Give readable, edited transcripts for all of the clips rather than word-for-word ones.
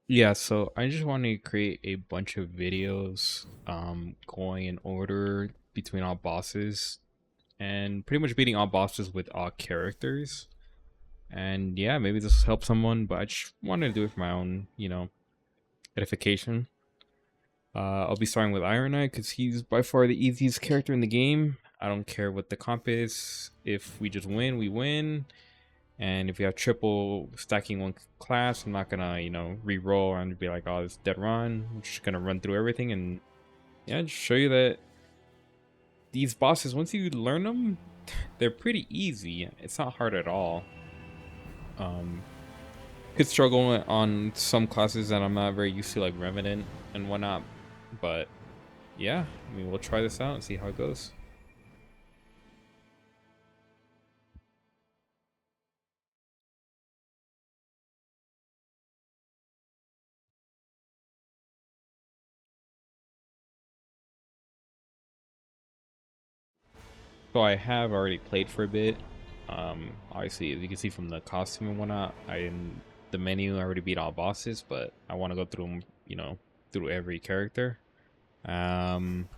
Yeah, so I just want to create a bunch of videos going in order between all bosses and pretty much beating all bosses with all characters. And yeah, maybe this will help someone, but I just wanted to do it for my own, edification. I'll be starting with Ironeye because he's by far the easiest character in the game. I don't care what the comp is. If we just win, we win. And if you have triple stacking one class, I'm not gonna, re-roll and be like, oh, it's dead run. I'm just gonna run through everything and yeah, just show you that these bosses, once you learn them, they're pretty easy. It's not hard at all. Um, could struggle on some classes that I'm not very used to, like Revenant and whatnot. But yeah, I mean, we'll try this out and see how it goes. So I have already played for a bit. Obviously, as you can see from the costume and whatnot, I in the menu I already beat all bosses, but I want to go through them, through every character. Um,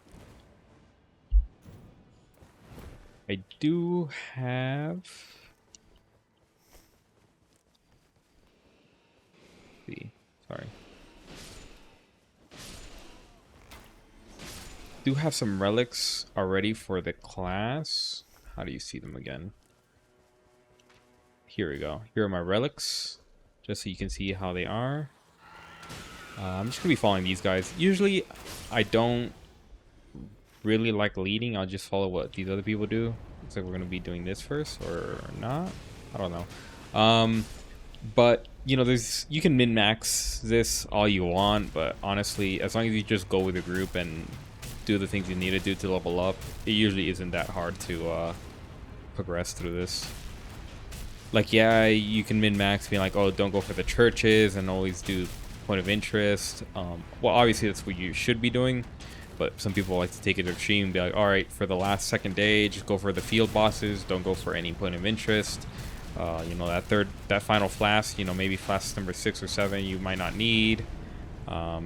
I do have. Let's see, sorry, do have some relics already for the class. How do you see them again? Here we go. Here are my relics, just so you can see how they are. I'm just gonna be following these guys. Usually, I don't really like leading. I'll just follow what these other people do. Looks like we're gonna be doing this first or not. I don't know. But there's you can min max this all you want, but honestly, as long as you just go with the group and do the things you need to do to level up, it usually isn't that hard to progress through this. Like, yeah, you can min max being like, oh, don't go for the churches and always do point of interest. Well, obviously that's what you should be doing, but some people like to take it to extreme and be like, all right, for the last second day, just go for the field bosses, don't go for any point of interest. That final flask, maybe flask number 6 or 7 you might not need.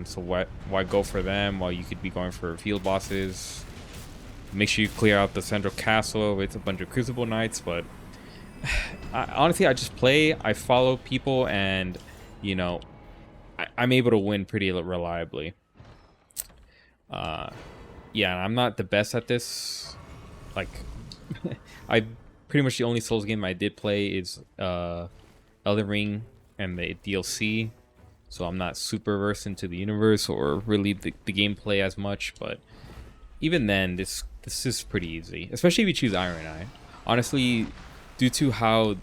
So why go for them while you could be going for field bosses? Make sure you clear out the central castle. It's a bunch of crucible knights, but honestly, I just play, I follow people, and you know I'm able to win pretty reliably. uh yeah, I'm not the best at this. Like, I pretty much the only Souls game I did play is Elden Ring and the DLC, so I'm not super versed into the universe or really the gameplay as much. But even then, this is pretty easy, especially if you choose Ironeye. Honestly, due to how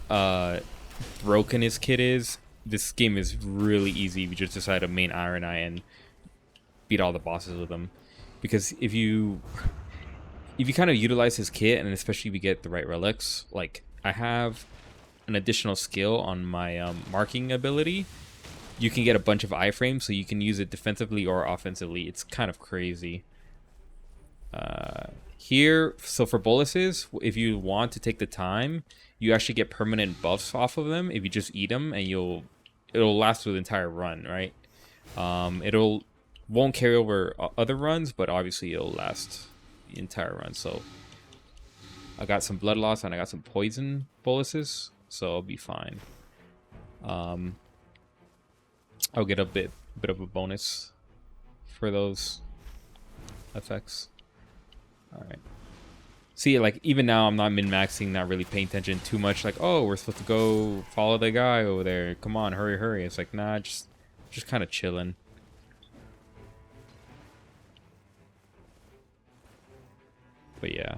uh broken his kit is, this game is really easy if you just decide to main Ironeye and beat all the bosses with him. Because if you kind of utilize his kit, and especially if you get the right relics, like I have an additional skill on my marking ability, you can get a bunch of iframes, so you can use it defensively or offensively. It's kind of crazy. Here, so for boluses, if you want to take the time, you actually get permanent buffs off of them if you just eat them, and it'll last through the entire run, right? It'll won't carry over other runs, but obviously it'll last the entire run. So I got some blood loss and I got some poison boluses, so I'll be fine. Um, I'll get a bit of a bonus for those effects. All right. See, like, even now I'm not min-maxing, not really paying attention too much. Like, oh, we're supposed to go follow the guy over there. Come on, hurry, hurry. It's like, nah, just kind of chilling. But yeah,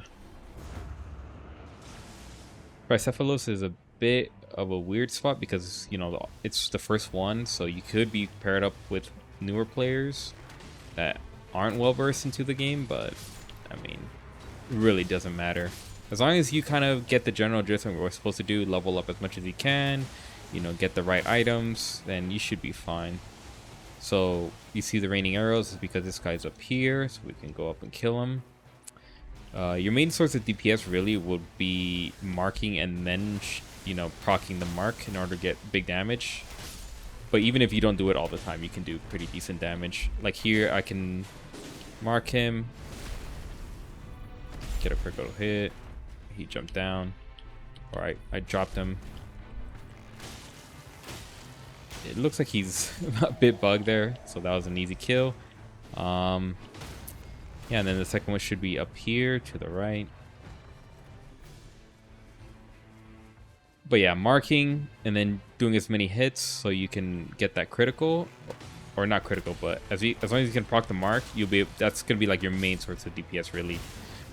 Tricephalos is a bit of a weird spot because it's the first one, so you could be paired up with newer players that aren't well versed into the game. But I mean, it really doesn't matter as long as you kind of get the general gist of what we're supposed to do. Level up as much as you can, get the right items, then you should be fine. So you see the raining arrows is because this guy's up here, so we can go up and kill him. Your main source of DPS really would be marking and then, proccing the mark in order to get big damage. But even if you don't do it all the time, you can do pretty decent damage. Like here, I can mark him, get a critical hit. He jumped down. Alright, I dropped him. It looks like he's a bit bugged there, so that was an easy kill. Yeah, and then the second one should be up here to the right. But yeah, marking and then doing as many hits so you can get that critical, or not critical, but as long as you can proc the mark, that's gonna be like your main source of DPS really.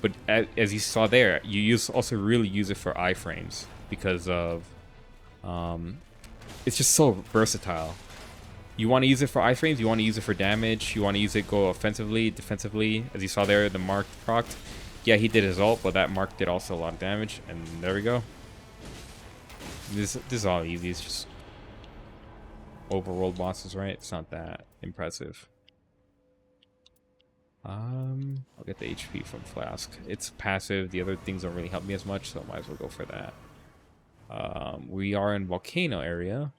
But as you saw there, you also really use it for iframes because of it's just so versatile. You want to use it for iframes, you want to use it for damage, you want to use it go offensively, defensively. As you saw there, the mark procced. Yeah, he did his ult, but that mark did also a lot of damage, and there we go. This is all easy. It's just overworld bosses, right? It's not that impressive. I'll get the HP from Flask. It's passive. The other things don't really help me as much, so I might as well go for that. We are in Volcano area.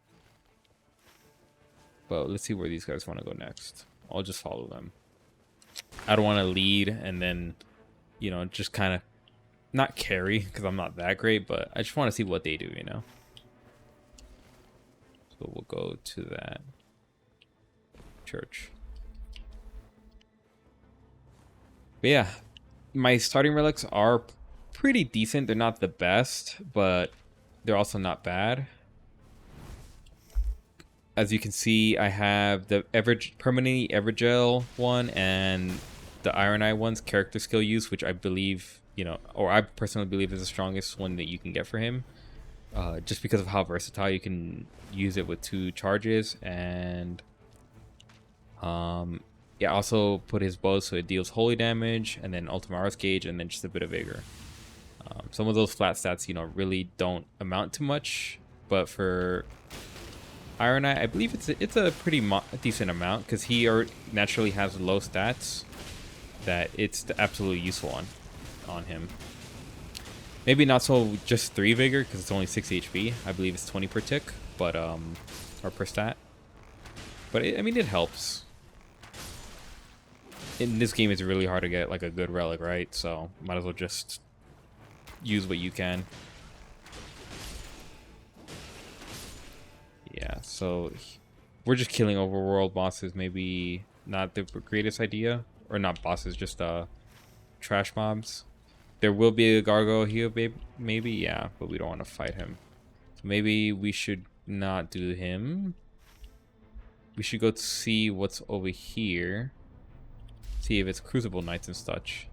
But let's see where these guys want to go next. I'll just follow them. I don't want to lead and then, you know, just kind of not carry because I'm not that great, but I just want to see what they do, you know. So we'll go to that church. But yeah, my starting relics are pretty decent. They're not the best, but they're also not bad. As you can see, I have the permanently Evergel one and the Ironeye one's character skill use, which I believe, you know, or I personally believe is the strongest one that you can get for him. Just because of how versatile you can use it with 2 charges, and yeah, also put his bow so it deals holy damage, and then Ultimaris gauge, and then just a bit of vigor. Some of those flat stats, you know, really don't amount to much, but for Ironeye, I believe it's a pretty decent amount because he naturally has low stats that it's absolutely useful on him. Maybe not so just 3 vigor because it's only 6 HP. I believe it's 20 per tick, but or per stat. But I mean, it helps. In this game, it's really hard to get like a good relic, right? So might as well just use what you can. Yeah, so we're just killing overworld bosses. Maybe not the greatest idea, or not bosses, just trash mobs. There will be a gargoyle here, maybe, yeah, but we don't want to fight him. So maybe we should not do him. We should go see what's over here. See if it's Crucible Knights and such.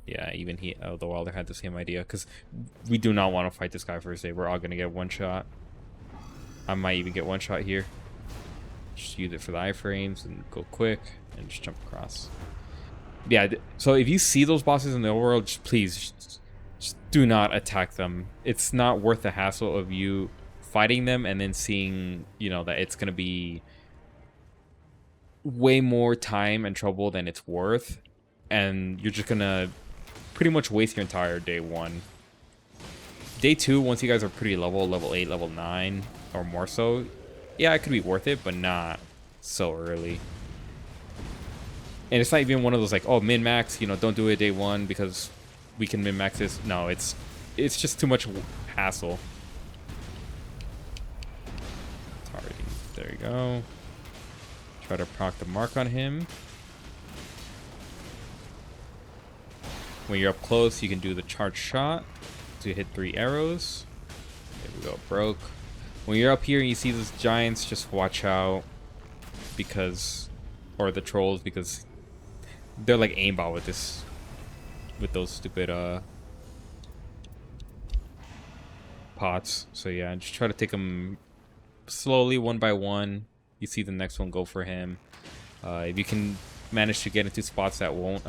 Yeah, even the Wilder had the same idea, because we do not want to fight this guy first day. We're all gonna get one shot. I might even get one shot here. Just use it for the iframes and go quick and just jump across. Yeah, so if you see those bosses in the overworld, just do not attack them. It's not worth the hassle of you fighting them and then seeing, you know, that it's gonna be way more time and trouble than it's worth, and you're just gonna pretty much waste your entire day 1. Day 2, once you guys are pretty level 8, level 9 or more so, yeah, it could be worth it, but not so early. And it's not even one of those like, oh, min-max, you know, don't do it day 1 because we can min-max this. No, it's just too much hassle. Targeting. There you go. Try to proc the mark on him. When you're up close, you can do the charge shot to hit 3 arrows. There we go, broke. When you're up here and you see those giants, just watch out because, or the trolls, because they're like aimbot with those stupid pots. So yeah, just try to take them slowly, one by one. You see the next one, go for him. If you can manage to get into spots that won't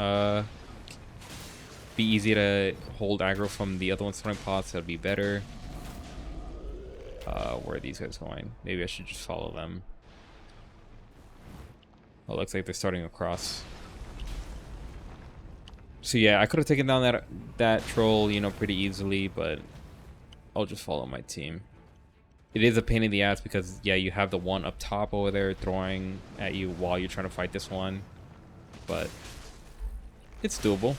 be easy to hold aggro from the other one's throwing pots, that'd be better. Where are these guys going? Maybe I should just follow them. Oh, looks like they're starting across. So yeah, I could have taken down that troll, you know, pretty easily, but I'll just follow my team. It is a pain in the ass because, yeah, you have the one up top over there throwing at you while you're trying to fight this one. But it's doable.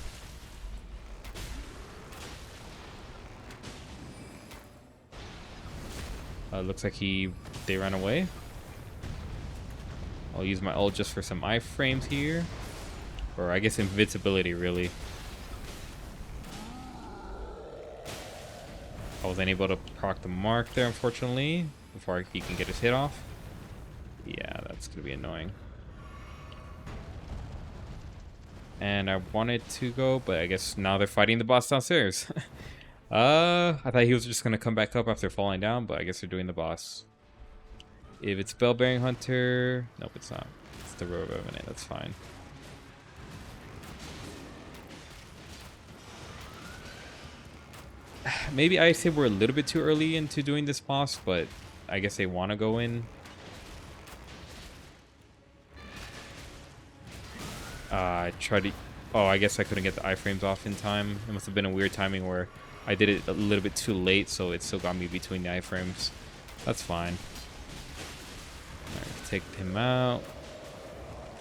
Looks like they ran away. I'll use my ult just for some iframes here. Or I guess invincibility, really. I was unable to proc the mark there, unfortunately, before he can get his hit off. Yeah, that's going to be annoying. And I wanted to go, but I guess now they're fighting the boss downstairs. I thought he was just going to come back up after falling down, but I guess they're doing the boss. If it's Bellbearing Hunter... Nope, it's not. It's the Road Revenant. That's fine. Maybe I say we're a little bit too early into doing this boss, but I guess they want to go in. I tried to... Oh, I guess I couldn't get the iframes off in time. It must have been a weird timing where I did it a little bit too late, so it still got me between the iframes. That's fine. Alright, take him out.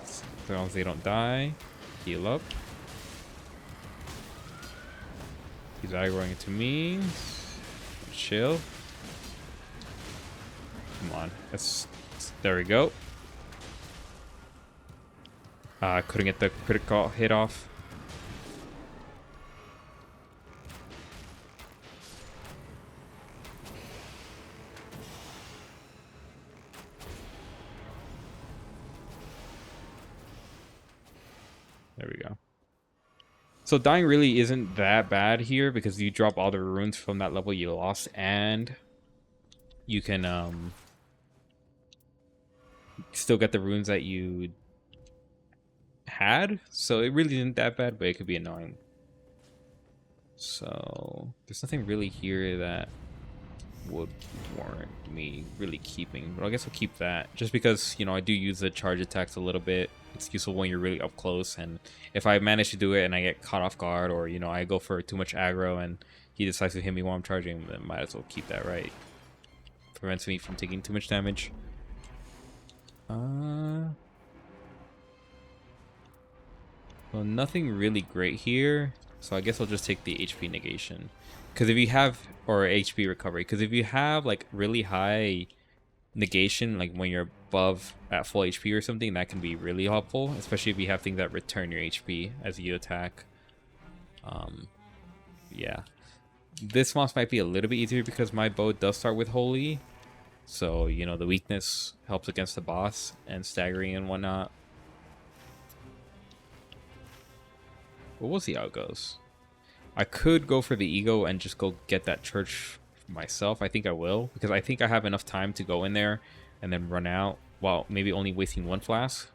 As long as they don't die. Heal up. He's aggroing into me. Chill. Come on. There we go. Couldn't get the critical hit off. There we go. So dying really isn't that bad here because you drop all the runes from that level you lost, and you can still get the runes that you had. So it really isn't that bad, but it could be annoying. So there's nothing really here that would warrant me really keeping, but I guess I'll keep that just because, you know, I do use the charge attacks a little bit. It's useful when you're really up close, and if I manage to do it and I get caught off guard, or, you know, I go for too much aggro and he decides to hit me while I'm charging, then might as well keep that, right? Prevents me from taking too much damage. Well, nothing really great here, so I guess I'll just take the HP negation. Because if you have, or HP recovery, because if you have like really high negation, like when you're above at full HP or something, that can be really helpful, especially if you have things that return your HP as you attack. Yeah, this boss might be a little bit easier because my bow does start with holy, so, you know, the weakness helps against the boss and staggering and whatnot. But we'll see how it goes. I could go for the ego and just go get that church myself. I think I will, because I think I have enough time to go in there and then run out while maybe only wasting one flask.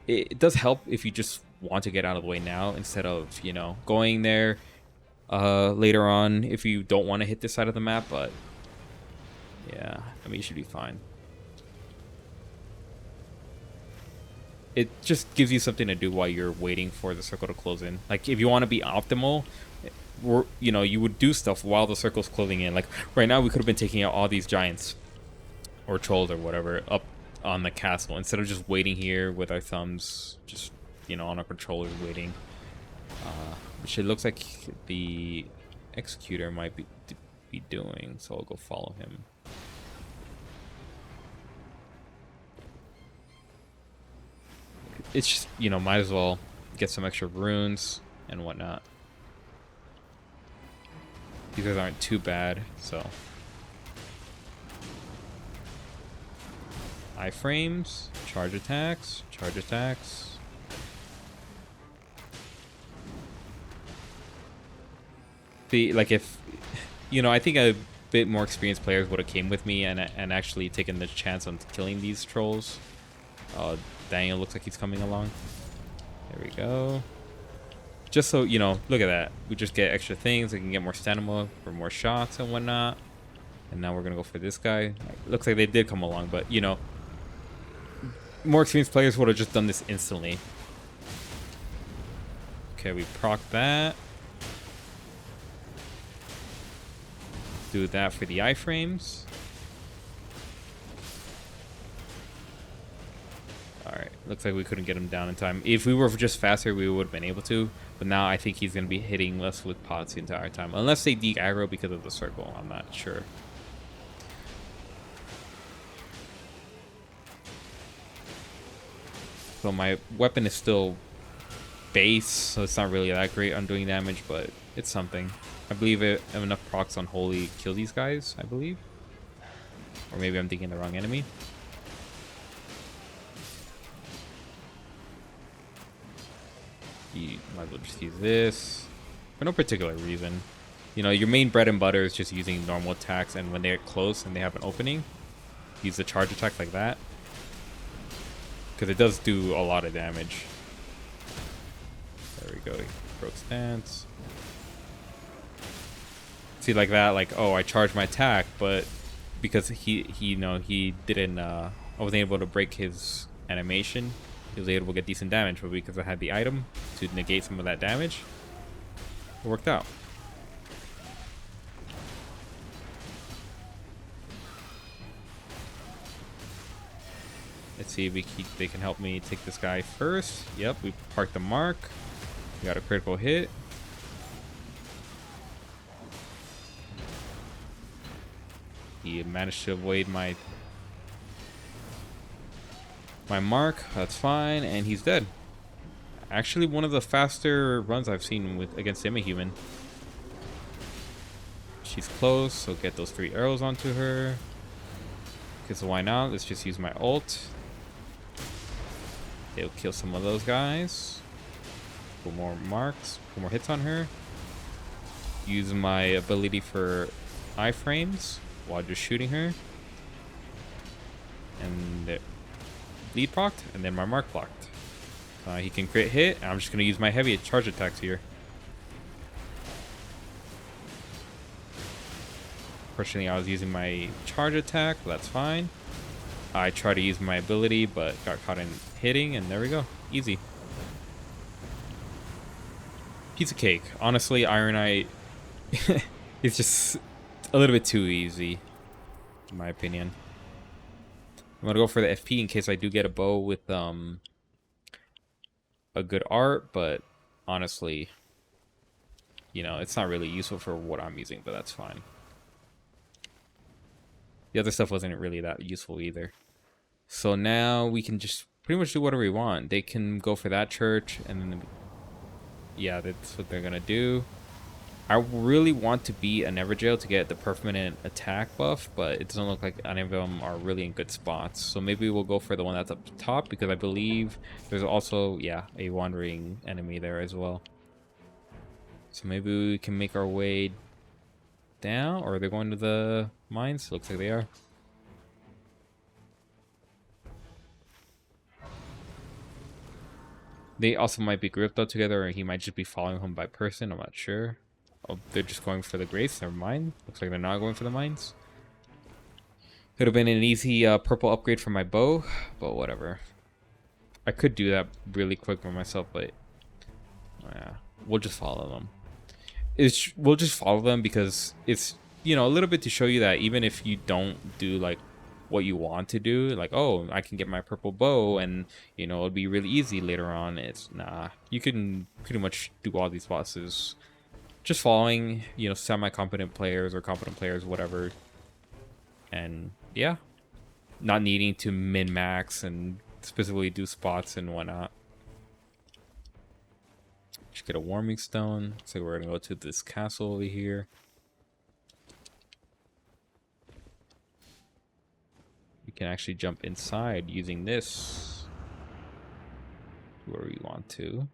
It does help if you just want to get out of the way now instead of, you know, going there later on if you don't want to hit this side of the map. But yeah, I mean, you should be fine. It just gives you something to do while you're waiting for the circle to close in. Like, if you want to be optimal, you know, you would do stuff while the circle's closing in. Like right now, we could have been taking out all these giants or trolls or whatever up on the castle instead of just waiting here with our thumbs, just, you know, on our controllers waiting. Which it looks like the executor might be doing, so I'll go follow him. It's just, you know, might as well get some extra runes and whatnot. These guys aren't too bad, so. Iframes, charge attacks, charge attacks. Like, if, you know, I think a bit more experienced players would have came with me and actually taken the chance on killing these trolls. Daniel looks like he's coming along. There we go. Just so, you know, look at that. We just get extra things. We can get more stamina for more shots and whatnot. And now we're going to go for this guy. Looks like they did come along, but, you know, more experienced players would have just done this instantly. Okay, we proc that. Do that for the iframes. Looks like we couldn't get him down in time. If we were just faster, we would have been able to. But now I think he's going to be hitting us with pots the entire time. Unless they de-aggro because of the circle. I'm not sure. So my weapon is still base, so it's not really that great on doing damage, but it's something. I believe it enough procs on Holy kill these guys, I believe. Or maybe I'm thinking the wrong enemy. You might as well just use this for no particular reason. You know, your main bread and butter is just using normal attacks, and when they're close and they have an opening, use the charge attack like that. Because it does do a lot of damage. There we go. Broke stance. See, like that, like, oh, I charged my attack, but because he you know, he didn't, I wasn't able to break his animation, he was able to get decent damage, but because I had the item to negate some of that damage, it worked out. Let's see if they can help me take this guy first. Yep, we parked the mark. We got a critical hit. He managed to avoid my mark. That's fine, and he's dead. Actually, one of the faster runs I've seen against Semi-Human. She's close, so get those 3 arrows onto her. Okay, so why not? Let's just use my ult. It'll kill some of those guys. Put more marks, put more hits on her. Use my ability for iframes while just shooting her. And lead procced, and then my mark blocked. He can crit hit, and I'm just going to use my heavy charge attacks here. Fortunately, I was using my charge attack, but that's fine. I tried to use my ability, but got caught in hitting, and there we go. Easy. Piece of cake. Honestly, Ironeye is just a little bit too easy, in my opinion. I'm gonna go for the FP in case I do get a bow with a good art, but honestly, you know, it's not really useful for what I'm using, but that's fine. The other stuff wasn't really that useful either. So now we can just pretty much do whatever we want. They can go for that church, and then, yeah, that's what they're gonna do. I really want to be a Neverjail to get the permanent attack buff, but it doesn't look like any of them are really in good spots. So maybe we'll go for the one that's up top, because I believe there's also, yeah, a wandering enemy there as well. So maybe we can make our way down, or they're going to the mines? Looks like they are. They also might be grouped up together, or he might just be following him by person. I'm not sure. Oh, they're just going for the grace. Never mind. Looks like they're not going for the mines. Could have been an easy purple upgrade for my bow, but whatever. I could do that really quick for myself, but yeah, we'll just follow them. We'll just follow them because it's, you know, a little bit to show you that even if you don't do like what you want to do, like, oh, I can get my purple bow and, you know, it'll be really easy later on. It's nah, you can pretty much do all these bosses just following, you know, semi-competent players or competent players, whatever. And yeah, not needing to min-max and specifically do spots and whatnot. Just get a warming stone. So we're gonna go to this castle over here. We can actually jump inside using this where we want to.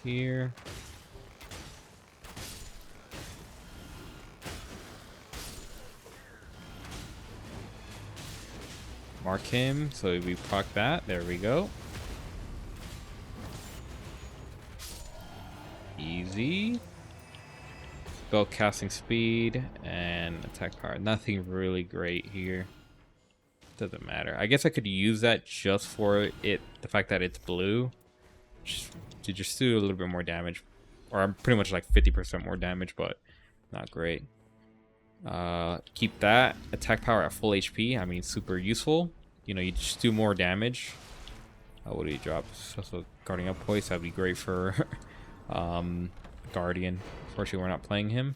Here. Mark him, so we proc that. There we go. Easy. Spell casting speed and attack power. Nothing really great here. Doesn't matter. I guess I could use that just for it, the fact that it's blue. to just do a little bit more damage, or pretty much like 50% more damage, but not great. Keep that attack power at full HP. I mean, super useful. You know, you just do more damage. What do you drop? So guarding up hoist, that'd be great for Guardian. Unfortunately, we're not playing him.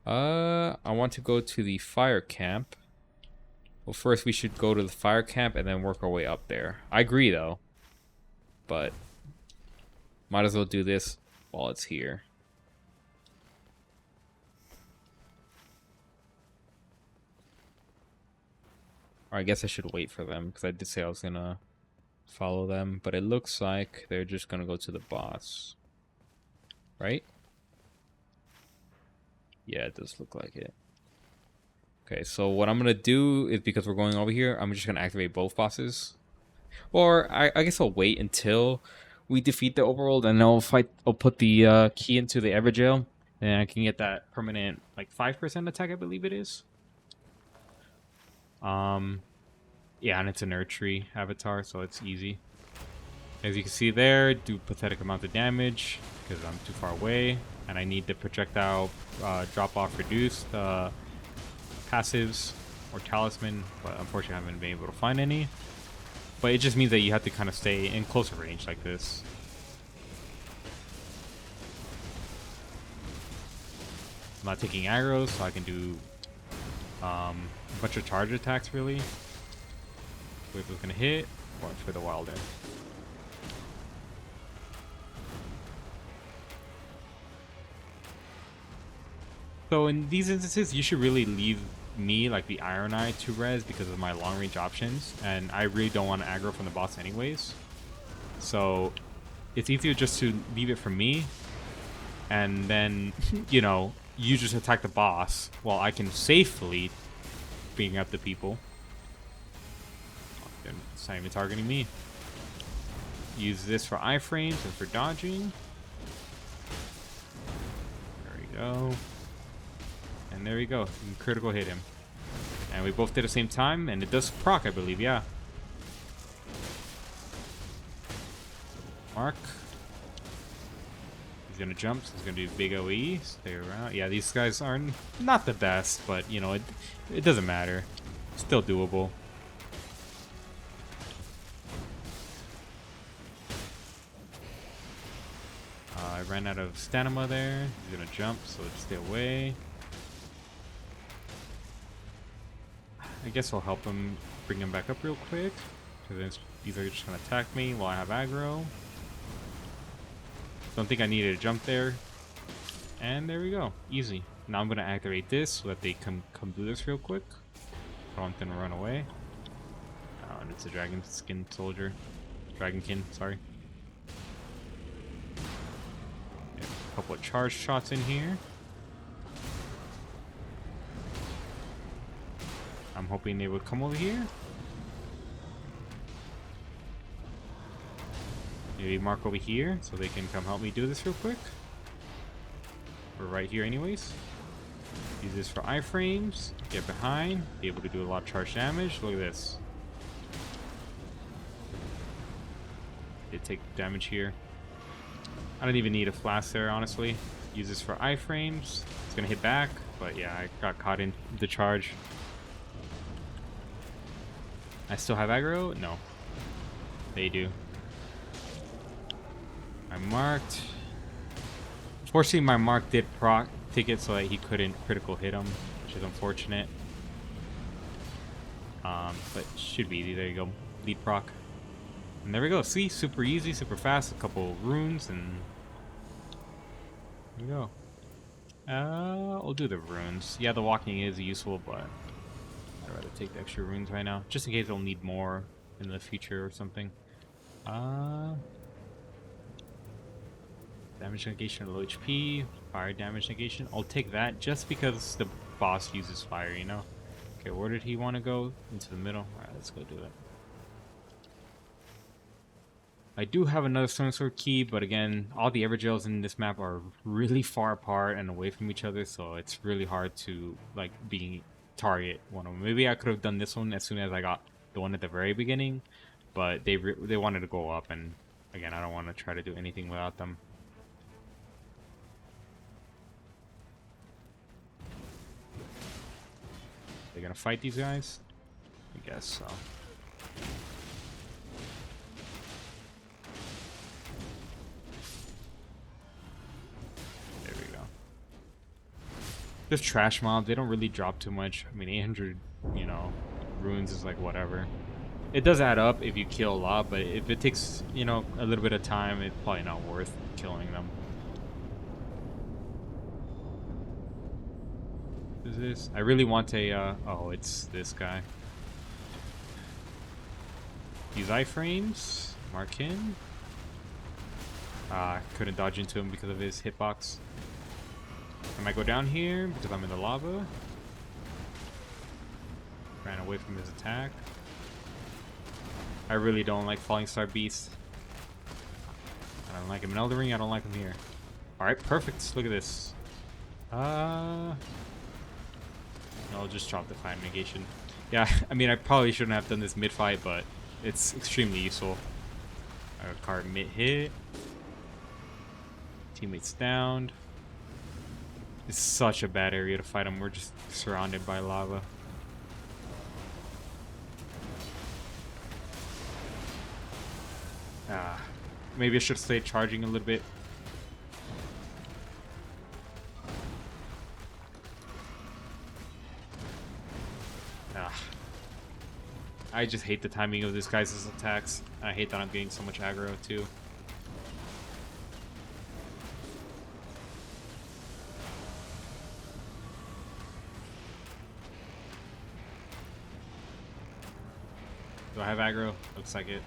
I want to go to the fire camp. Well, first we should go to the fire camp and then work our way up there. I agree though, but might as well do this while it's here. Or I guess I should wait for them, because I did say I was gonna follow them, but it looks like they're just gonna go to the boss. Right? Yeah, it does look like it. Okay, so what I'm gonna do is, because we're going over here, I'm just gonna activate both bosses. Or I guess I'll wait until we defeat the overworld, and I'll put the key into the Everjail, and I can get that permanent like 5% attack, I believe it is. Yeah, and it's an Nightreign avatar, so it's easy. As you can see there, do pathetic amount of damage because I'm too far away, and I need the projectile drop off reduced passives or talisman, but unfortunately I haven't been able to find any. But it just means that you have to kind of stay in closer range like this. I'm not taking arrows, so I can do a bunch of charge attacks really. Wave is gonna hit, watch for the wild end. So in these instances, you should really leave me like the Ironeye to res because of my long range options, and I really don't want to aggro from the boss anyways. So it's easier just to leave it for me, and then you know, you just attack the boss while I can safely bring up the people. It's not even targeting me. Use this for iframes and for dodging. There we go. And there we go. Critical hit him. And we both did at the same time, and it does proc, I believe, yeah. Mark. He's gonna jump, so he's gonna do big OE. Stay around. Yeah, these guys are not the best, but you know, it doesn't matter. Still doable. I ran out of stamina there. He's gonna jump, so let's stay away. I guess I'll help him bring him back up real quick, because these are just gonna attack me while I have aggro. Don't think I needed to jump there. And there we go. Easy. Now I'm gonna activate this so that they come do this real quick. I don't want them to run away. Oh, and it's a dragon skin soldier. Dragonkin, sorry. A couple of charge shots in here. I'm hoping they would come over here. Maybe mark over here so they can come help me do this real quick. We're right here anyways. Use this for iframes. Get behind. Be able to do a lot of charge damage. Look at this. They take damage here. I don't even need a flash there, honestly. Use this for iframes. It's gonna hit back, but yeah, I got caught in the charge. I still have aggro? No. They do. I marked. Fortunately, my mark did proc ticket so that he couldn't critical hit him, which is unfortunate. But should be easy. There you go. Lead proc. And there we go. See? Super easy, super fast. A couple runes, and there we go. I'll do the runes. Yeah, the walking is useful, but I'd rather take the extra runes right now, just in case I'll need more in the future or something. Damage negation, low HP, fire damage negation. I'll take that just because the boss uses fire, you know? Okay, where did he want to go? Into the middle. Alright, let's go do it. I do have another Stone Sword key, but again, all the Everjails in this map are really far apart and away from each other, so it's really hard to, like, target one of them. Maybe I could have done this one as soon as I got the one at the very beginning, but they wanted to go up, and Again, I don't want to try to do anything without them. They're gonna fight these guys? I guess so. There we go. Just trash mobs, they don't really drop too much. I mean, 800, you know, runes is like whatever. It does add up if you kill a lot, but if it takes, you know, a little bit of time, it's probably not worth killing them. What is this? I really want a, oh, it's this guy. Use iframes. Mark in. Couldn't dodge into him because of his hitbox. I might go down here because I'm in the lava. Ran away from his attack. I really don't like Falling Star Beast. I don't like him in Elden Ring, I don't like him here. Alright, perfect. Look at this. I'll just drop the fire negation. Yeah, I mean, I probably shouldn't have done this mid-fight, but it's extremely useful. Card mid-hit. Teammates downed. It's such a bad area to fight him. We're just surrounded by lava. Maybe I should stay charging a little bit. I just hate the timing of this guy's attacks. I hate that I'm getting so much aggro too. Do I have aggro? Looks like it.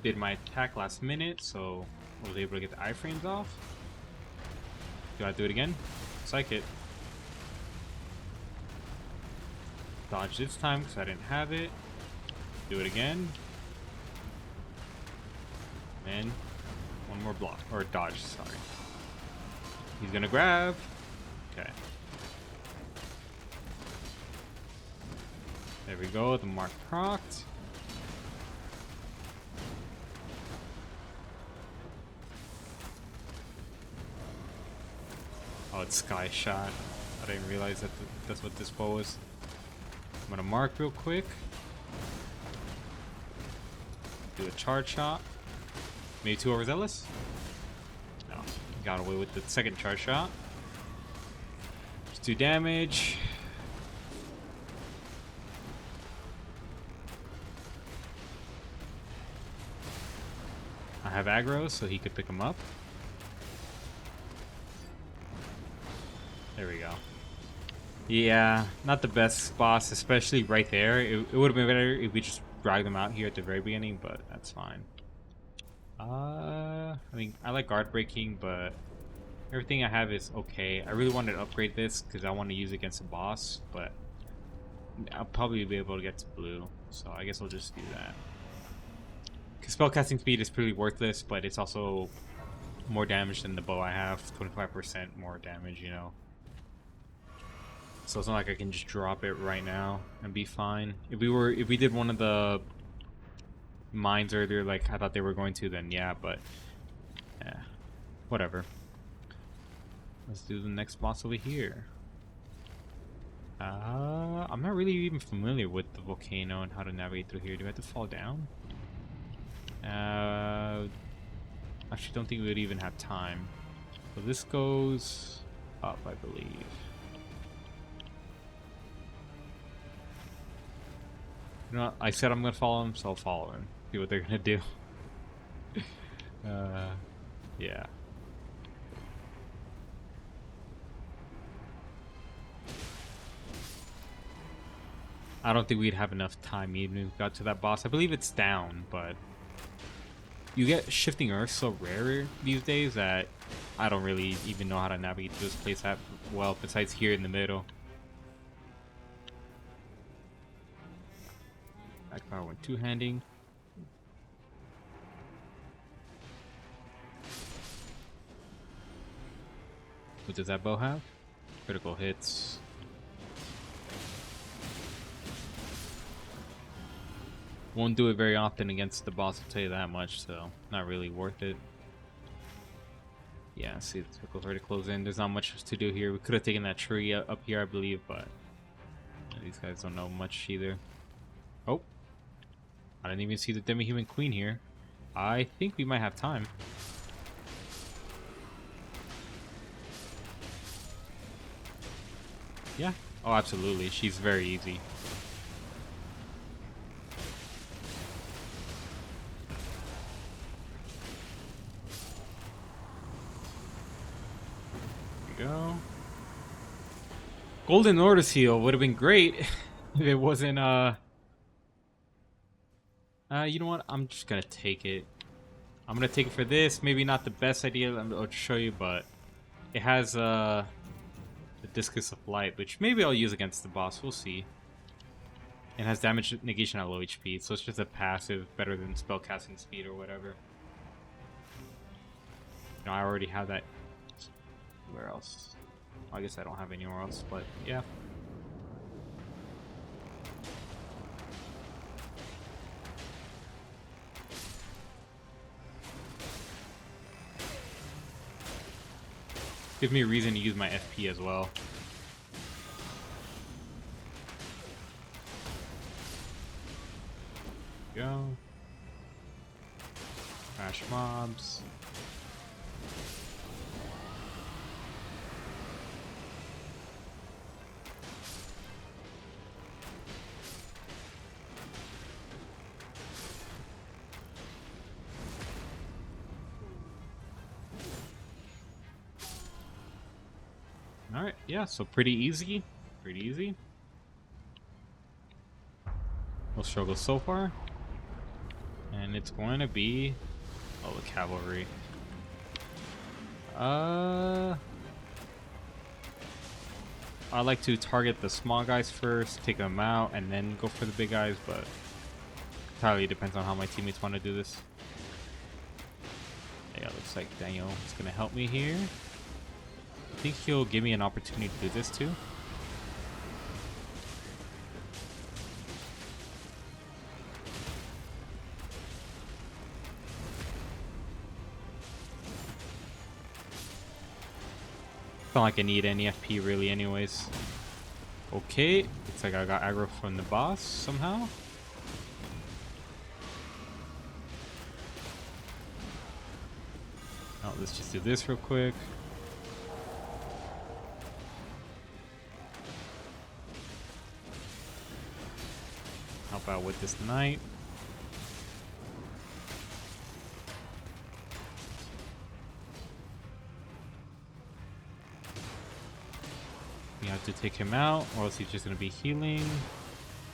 Did my attack last minute, so I was able to get the iframes off. Do I do it again? Looks like it. Dodge this time because I didn't have it. Do it again. And one more block. Or dodge, sorry. He's gonna grab. Okay. There we go, the mark procced. Oh, it's Sky Shot. I didn't realize that that's what this bow was. I'm gonna mark real quick. Do a charge shot. Maybe too overzealous? No. Got away with the second charge shot. Just do damage. I have aggro, so he could pick him up. There we go. Yeah, not the best boss, especially right there. It would have been better if we just dragged them out here at the very beginning, but that's fine. I mean, I like guard breaking, but everything I have is okay. I really wanted to upgrade this because I want to use it against a boss, but I'll probably be able to get to blue, so I guess I'll just do that. Because spellcasting speed is pretty worthless, but it's also more damage than the bow I have. 25% more damage, you know. So it's not like I can just drop it right now and be fine. If we did one of the mines earlier, like I thought they were going to, then yeah, but yeah, whatever. Let's do the next boss over here. I'm not really even familiar with the volcano and how to navigate through here. Do I have to fall down? Actually don't think we would even have time. So this goes up, I believe. You know what? I said I'm gonna follow him, so I'll follow him. See what they're gonna do. Yeah. I don't think we'd have enough time even if we got to that boss. I believe it's down, but you get shifting earth so rare these days that I don't really even know how to navigate through this place that well, besides here in the middle. Backfire went two-handing. What does that bow have? Critical hits. Won't do it very often against the boss, I'll tell you that much, so not really worth it. Yeah, see the circle's already closed in. There's not much to do here. We could have taken that tree up here, I believe, but these guys don't know much either. Oh, I didn't even see the demi-human queen here. I think we might have time. Yeah. Oh, absolutely. She's very easy. There we go. Golden Order Seal would have been great if it wasn't, you know what? I'm just gonna take it. I'm gonna take it for this. Maybe not the best idea I'll show you, but it has, the Discus of Light, which maybe I'll use against the boss. We'll see. It has damage negation at low HP, so it's just a passive, better than spellcasting speed or whatever. You know, I already have that. Where else? Well, I guess I don't have anywhere else, but yeah. Gives me a reason to use my FP as well. Go. Crash mobs. Alright, yeah, so pretty easy. Pretty easy. No struggle so far. And it's going to be... oh, the cavalry. I like to target the small guys first, take them out, and then go for the big guys, but entirely depends on how my teammates want to do this. Yeah, looks like Daniel is going to help me here. I think he'll give me an opportunity to do this too. Not like I need any FP really anyways. Okay, looks like I got aggro from the boss somehow. Oh, let's just do this real quick. Help out with this knight. We have to take him out, or else he's just going to be healing.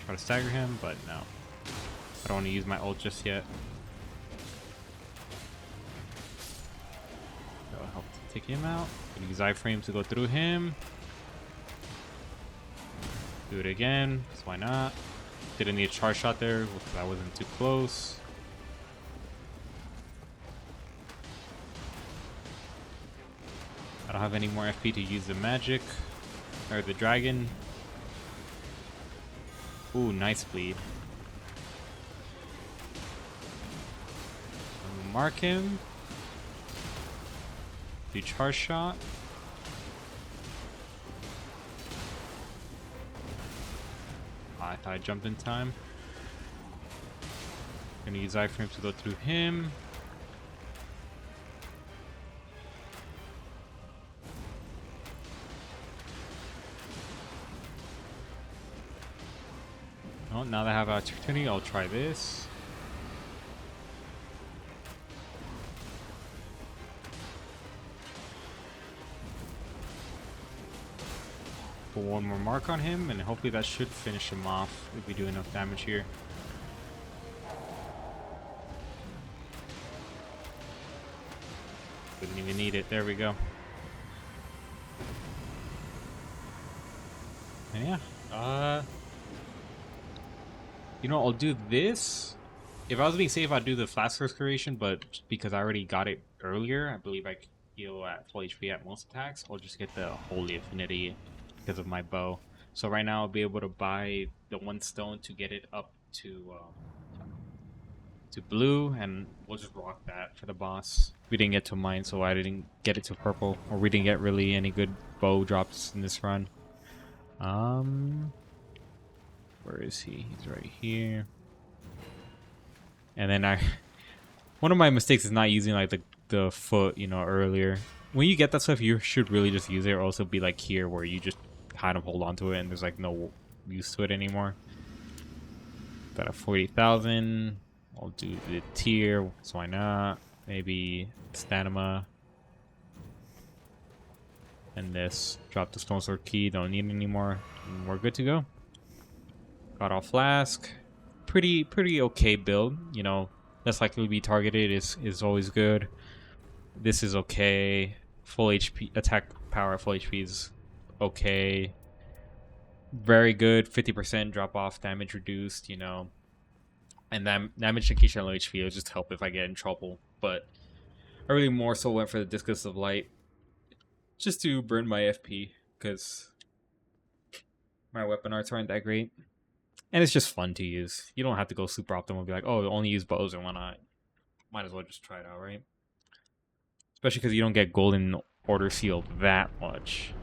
Try to stagger him, but no. I don't want to use my ult just yet. That'll help to take him out. Gonna use iframe to go through him. Do it again, because why not? Didn't need a charge shot there, because I wasn't too close. I don't have any more FP to use the magic. Or the dragon. Ooh, nice bleed. Mark him. Do charge shot. Oh, I thought I jumped in time. Gonna use iframe to go through him. Oh, now that I have an opportunity, I'll try this. Put one more mark on him, and hopefully that should finish him off if we do enough damage here. Didn't even need it. There we go. And yeah, you know, I'll do this. If I was being safe, I'd do the Flask Restoration, but because I already got it earlier, I believe I could heal at full HP at most attacks. I'll just get the Holy Affinity because of my bow. So right now I'll be able to buy the one stone to get it up to to blue, and we'll just rock that for the boss. We didn't get to mine, so I didn't get it to purple, or we didn't get really any good bow drops in this run. Where is he? He's right here. And then one of my mistakes is not using like the foot, you know, earlier. When you get that stuff, you should really just use it, or also be like here where you just kind of hold on to it and there's like no use to it anymore. Got a 40,000. I'll do the tier, so why not? Maybe stamina. And this. Drop the stone sword key, don't need it anymore. And we're good to go. Got all flask. Pretty okay build, you know. Less likely to be targeted is always good. This is okay. Full HP attack power at full HP is okay. Very good. 50% drop off damage reduced, you know. And damage to Keisha and low HP will just help if I get in trouble. But I really more so went for the Discus of Light just to burn my FP because my weapon arts aren't that great. And it's just fun to use. You don't have to go super optimal and be like, oh, only use bows and whatnot. Might as well just try it out, right? Especially because you don't get golden order sealed that much.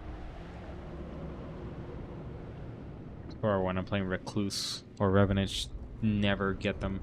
Or when I'm playing Recluse or Revenant, never get them.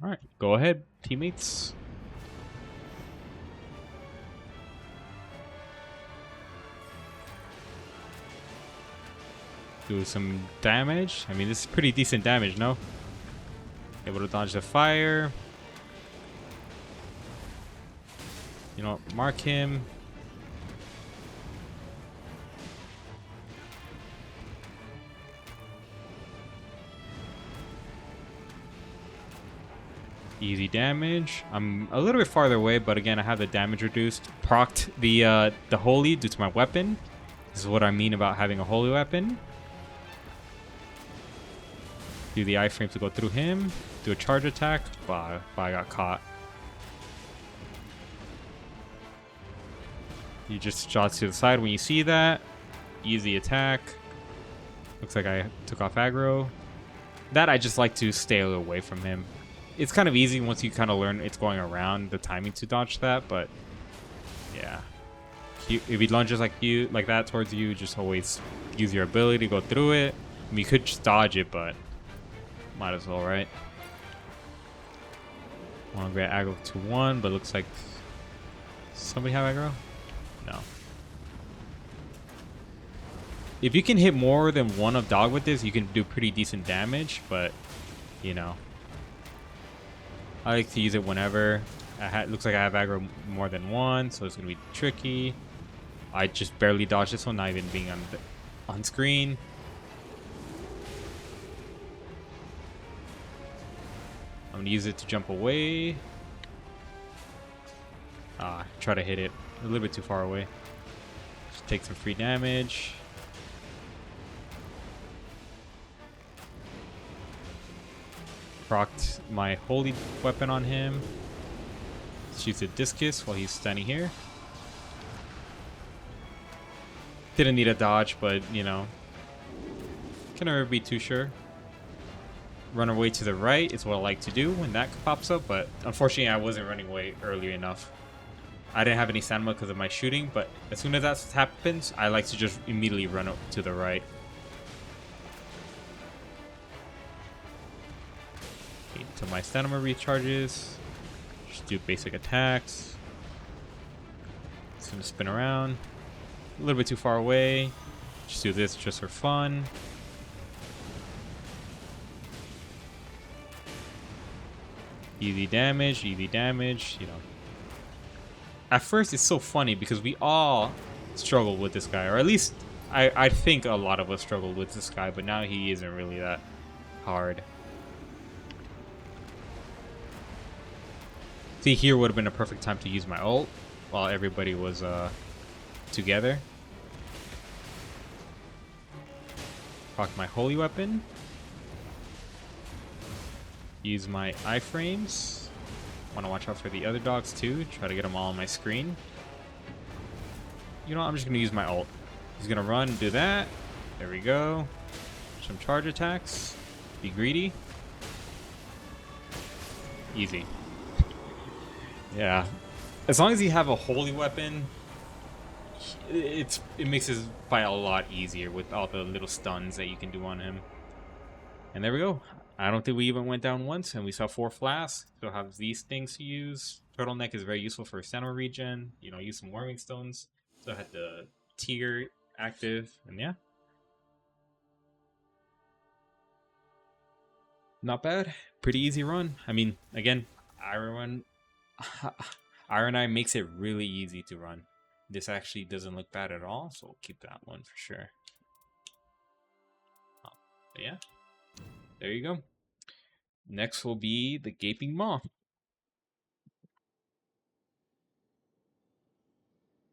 Alright, go ahead, teammates. Do some damage. I mean, this is pretty decent damage, no? Able to dodge the fire. You know, mark him. Easy damage. I'm a little bit farther away, but again, I have the damage reduced. Procced the holy due to my weapon. This is what I mean about having a holy weapon. Do the iframe to go through him. Do a charge attack. Wow, I got caught. You just shot to the side when you see that. Easy attack. Looks like I took off aggro. That I just like to stay away from him. It's kind of easy once you kind of learn it's going around the timing to dodge that, but yeah. If he lunges like that towards you, just always use your ability to go through it. I mean, you could just dodge it, but might as well, right? Want to get aggro to 1, but looks like somebody have aggro? No. If you can hit more than one of dog with this, you can do pretty decent damage, but you know. I like to use it whenever. Looks like I have aggro more than one, so it's going to be tricky. I just barely dodged this one, not even being on screen. I'm going to use it to jump away. Try to hit it a little bit too far away. Just take some free damage. Procced my holy weapon on him. Shoots a discus while he's standing here. Didn't need a dodge, but you know, can never be too sure. Run away to the right is what I like to do when that pops up, but unfortunately I wasn't running away early enough. I didn't have any stamina because of my shooting, but as soon as that happens, I like to just immediately run up to the right. Until my stamina recharges. Just do basic attacks. It's gonna spin around. A little bit too far away. Just do this just for fun. Easy damage, you know. At first it's so funny because we all struggle with this guy, or at least I think a lot of us struggled with this guy, but now he isn't really that hard. See, here would have been a perfect time to use my ult while everybody was together. Proc my holy weapon. Use my iframes. Want to watch out for the other dogs too. Try to get them all on my screen. You know what? I'm just going to use my ult. He's going to run and do that. There we go. Some charge attacks. Be greedy. Easy. Yeah. As long as you have a holy weapon, it makes his fight a lot easier with all the little stuns that you can do on him. And there we go. I don't think we even went down once, and we saw 4 flasks. So have these things to use. Turtleneck is very useful for stamina regen. You know, use some warming stones. So I had the tier active, and yeah. Not bad. Pretty easy run. I mean, again, Ironeye makes it really easy to run. This actually doesn't look bad at all, so we'll keep that one for sure. But yeah, there you go. Next will be the Gaping Maw.